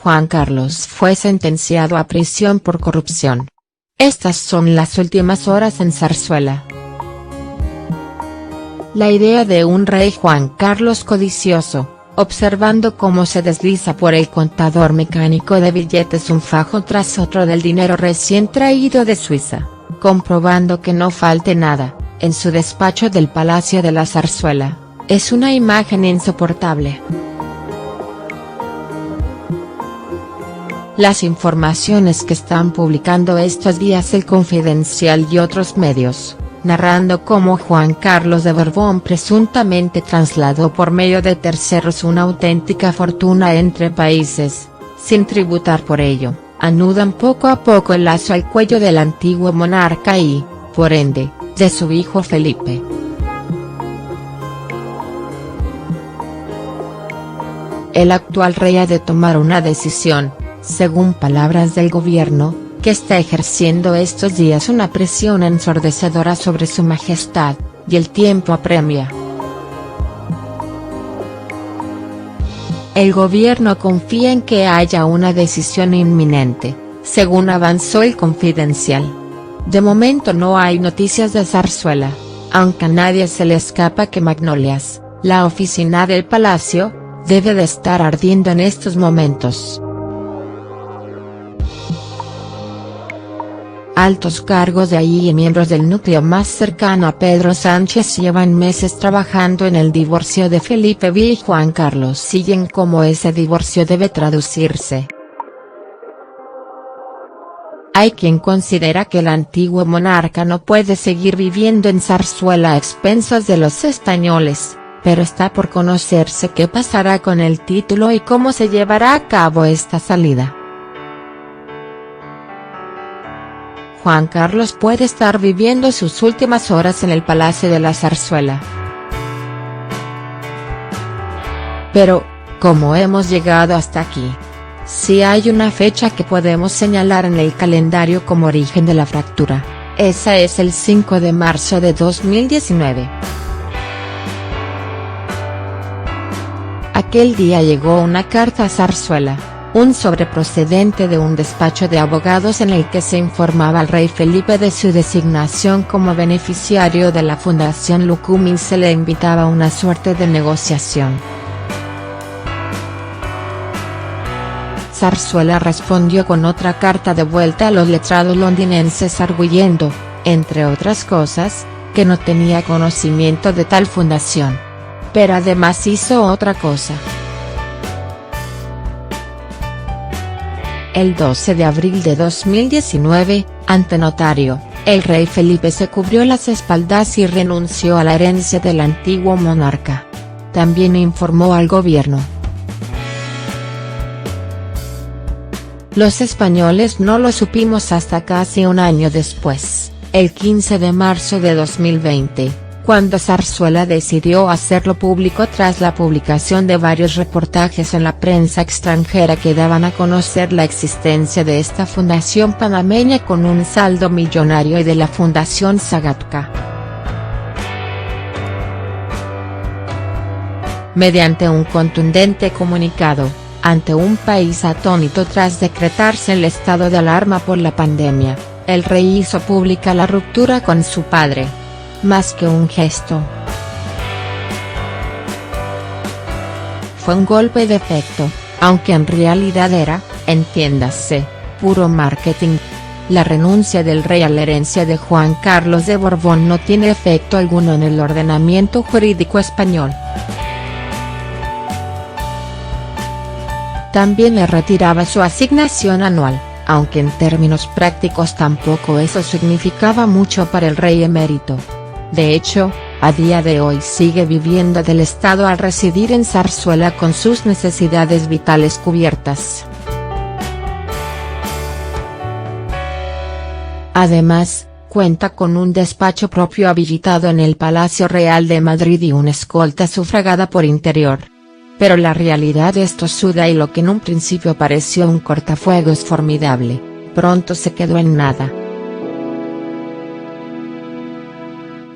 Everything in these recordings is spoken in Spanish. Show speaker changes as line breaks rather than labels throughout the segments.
Juan Carlos fue sentenciado a prisión por corrupción. Estas son las últimas horas en Zarzuela. La idea de un rey Juan Carlos codicioso, observando cómo se desliza por el contador mecánico de billetes un fajo tras otro del dinero recién traído de Suiza, comprobando que no falte nada, en su despacho del Palacio de la Zarzuela, es una imagen insoportable. Las informaciones que están publicando estos días El Confidencial y otros medios, narrando cómo Juan Carlos de Borbón presuntamente trasladó por medio de terceros una auténtica fortuna entre países, sin tributar por ello, anudan poco a poco el lazo al cuello del antiguo monarca y, por ende, de su hijo Felipe. El actual rey ha de tomar una decisión, según palabras del gobierno, que está ejerciendo estos días una presión ensordecedora sobre su majestad, y el tiempo apremia. El gobierno confía en que haya una decisión inminente, según avanzó El Confidencial. De momento no hay noticias de Zarzuela, aunque a nadie se le escapa que Magnolias, la oficina del palacio, debe de estar ardiendo en estos momentos. Altos cargos de allí y miembros del núcleo más cercano a Pedro Sánchez llevan meses trabajando en el divorcio de Felipe y Juan Carlos y en cómo ese divorcio debe traducirse. Hay quien considera que el antiguo monarca no puede seguir viviendo en Zarzuela a expensas de los españoles, pero está por conocerse qué pasará con el título y cómo se llevará a cabo esta salida. Juan Carlos puede estar viviendo sus últimas horas en el Palacio de la Zarzuela. Pero, ¿cómo hemos llegado hasta aquí? Si hay una fecha que podemos señalar en el calendario como origen de la fractura, esa es el 5 de marzo de 2019. Aquel día llegó una carta a Zarzuela, un sobre procedente de un despacho de abogados en el que se informaba al rey Felipe de su designación como beneficiario de la Fundación Lucum y se le invitaba a una suerte de negociación. Zarzuela respondió con otra carta de vuelta a los letrados londinenses arguyendo, entre otras cosas, que no tenía conocimiento de tal fundación. Pero además hizo otra cosa. El 12 de abril de 2019, ante notario, el rey Felipe se cubrió las espaldas y renunció a la herencia del antiguo monarca. También informó al gobierno. Los españoles no lo supimos hasta casi un año después, el 15 de marzo de 2020. Cuando Zarzuela decidió hacerlo público tras la publicación de varios reportajes en la prensa extranjera que daban a conocer la existencia de esta fundación panameña con un saldo millonario y de la Fundación Sagatka. Mediante un contundente comunicado, ante un país atónito tras decretarse el estado de alarma por la pandemia, el rey hizo pública la ruptura con su padre. Más que un gesto. Fue un golpe de efecto, aunque en realidad era, entiéndase, puro marketing. La renuncia del rey a la herencia de Juan Carlos de Borbón no tiene efecto alguno en el ordenamiento jurídico español. También le retiraba su asignación anual, aunque en términos prácticos tampoco eso significaba mucho para el rey emérito. De hecho, a día de hoy sigue viviendo del Estado al residir en Zarzuela con sus necesidades vitales cubiertas. Además, cuenta con un despacho propio habilitado en el Palacio Real de Madrid y una escolta sufragada por Interior. Pero la realidad es tosuda y lo que en un principio pareció un cortafuegos formidable, pronto se quedó en nada.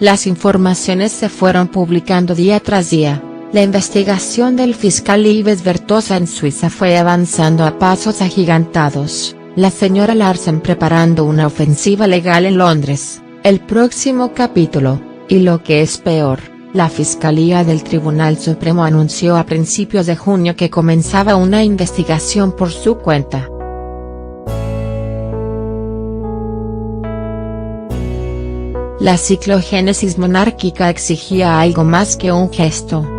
Las informaciones se fueron publicando día tras día, La investigación del fiscal Yves Bertosa en Suiza fue avanzando a pasos agigantados, la señora Larsen preparando una ofensiva legal en Londres, el próximo capítulo, y lo que es peor, la Fiscalía del Tribunal Supremo anunció a principios de junio que comenzaba una investigación por su cuenta. La ciclogénesis monárquica exigía algo más que un gesto.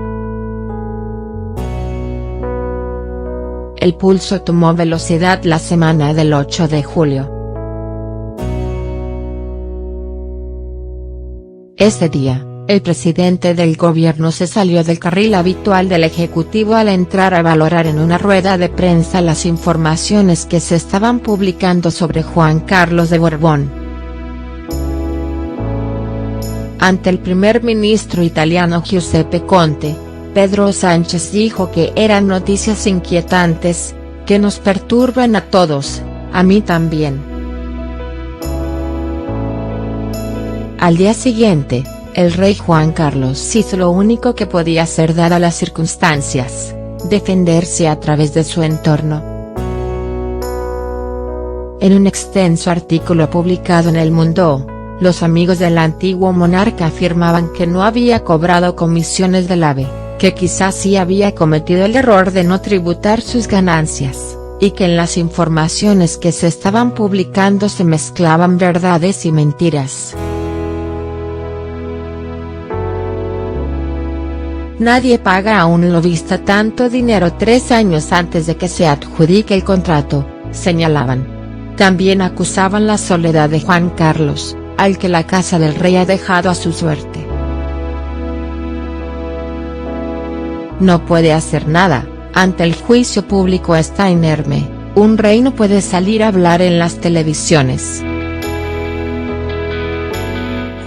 El pulso tomó velocidad la semana del 8 de julio. Ese día, el presidente del gobierno se salió del carril habitual del Ejecutivo al entrar a valorar en una rueda de prensa las informaciones que se estaban publicando sobre Juan Carlos de Borbón. Ante el primer ministro italiano Giuseppe Conte, Pedro Sánchez dijo que eran noticias inquietantes, que nos perturban a todos, a mí también. Al día siguiente, el rey Juan Carlos hizo lo único que podía hacer dadas las circunstancias, defenderse a través de su entorno. En un extenso artículo publicado en El Mundo, los amigos del antiguo monarca afirmaban que no había cobrado comisiones del AVE, que quizás sí había cometido el error de no tributar sus ganancias, y que en las informaciones que se estaban publicando se mezclaban verdades y mentiras. Nadie paga a un lobista tanto dinero 3 años antes de que se adjudique el contrato, señalaban. También acusaban la soledad de Juan Carlos, al que la casa del rey ha dejado a su suerte. No puede hacer nada, ante el juicio público está inerme, un rey no puede salir a hablar en las televisiones.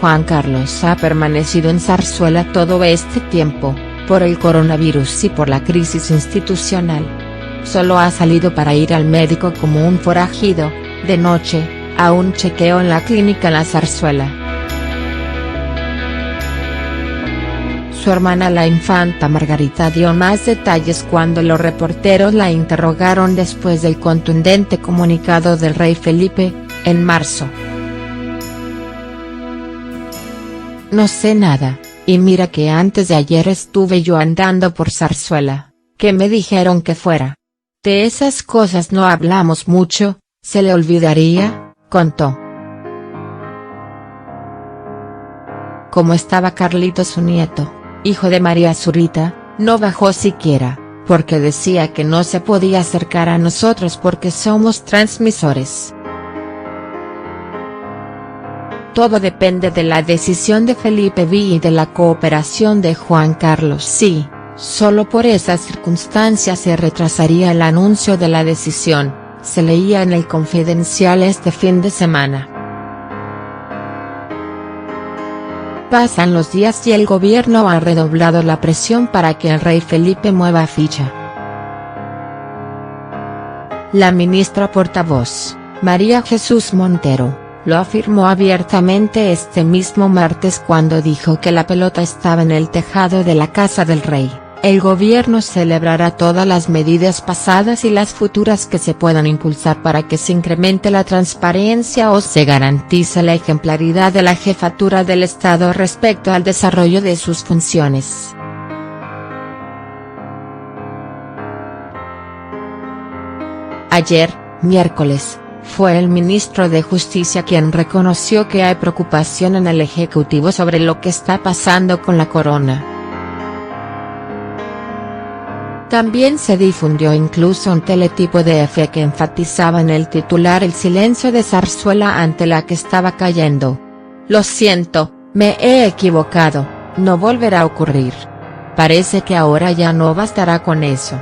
Juan Carlos ha permanecido en Zarzuela todo este tiempo, por el coronavirus y por la crisis institucional. Solo ha salido para ir al médico como un forajido, de noche, a un chequeo en la clínica La Zarzuela. Su hermana la infanta Margarita dio más detalles cuando los reporteros la interrogaron después del contundente comunicado del rey Felipe, en marzo. No sé nada, y mira que antes de ayer estuve yo andando por Zarzuela, que me dijeron que fuera. De esas cosas no hablamos mucho, se le olvidaría, contó. Como estaba Carlito su nieto, hijo de María Zurita, no bajó siquiera, porque decía que no se podía acercar a nosotros porque somos transmisores. Todo depende de la decisión de Felipe V y de la cooperación de Juan Carlos. Sí, solo por esas circunstancias se retrasaría el anuncio de la decisión, se leía en El Confidencial este fin de semana. Pasan los días y el gobierno ha redoblado la presión para que el rey Felipe mueva ficha. La ministra portavoz, María Jesús Montero, lo afirmó abiertamente este mismo martes cuando dijo que la pelota estaba en el tejado de la casa del rey. El gobierno celebrará todas las medidas pasadas y las futuras que se puedan impulsar para que se incremente la transparencia o se garantice la ejemplaridad de la jefatura del Estado respecto al desarrollo de sus funciones. Ayer, miércoles, fue el ministro de Justicia quien reconoció que hay preocupación en el Ejecutivo sobre lo que está pasando con la corona. También se difundió incluso un teletipo de EFE que enfatizaba en el titular el silencio de Zarzuela ante la que estaba cayendo. Lo siento, me he equivocado, no volverá a ocurrir. Parece que ahora ya no bastará con eso.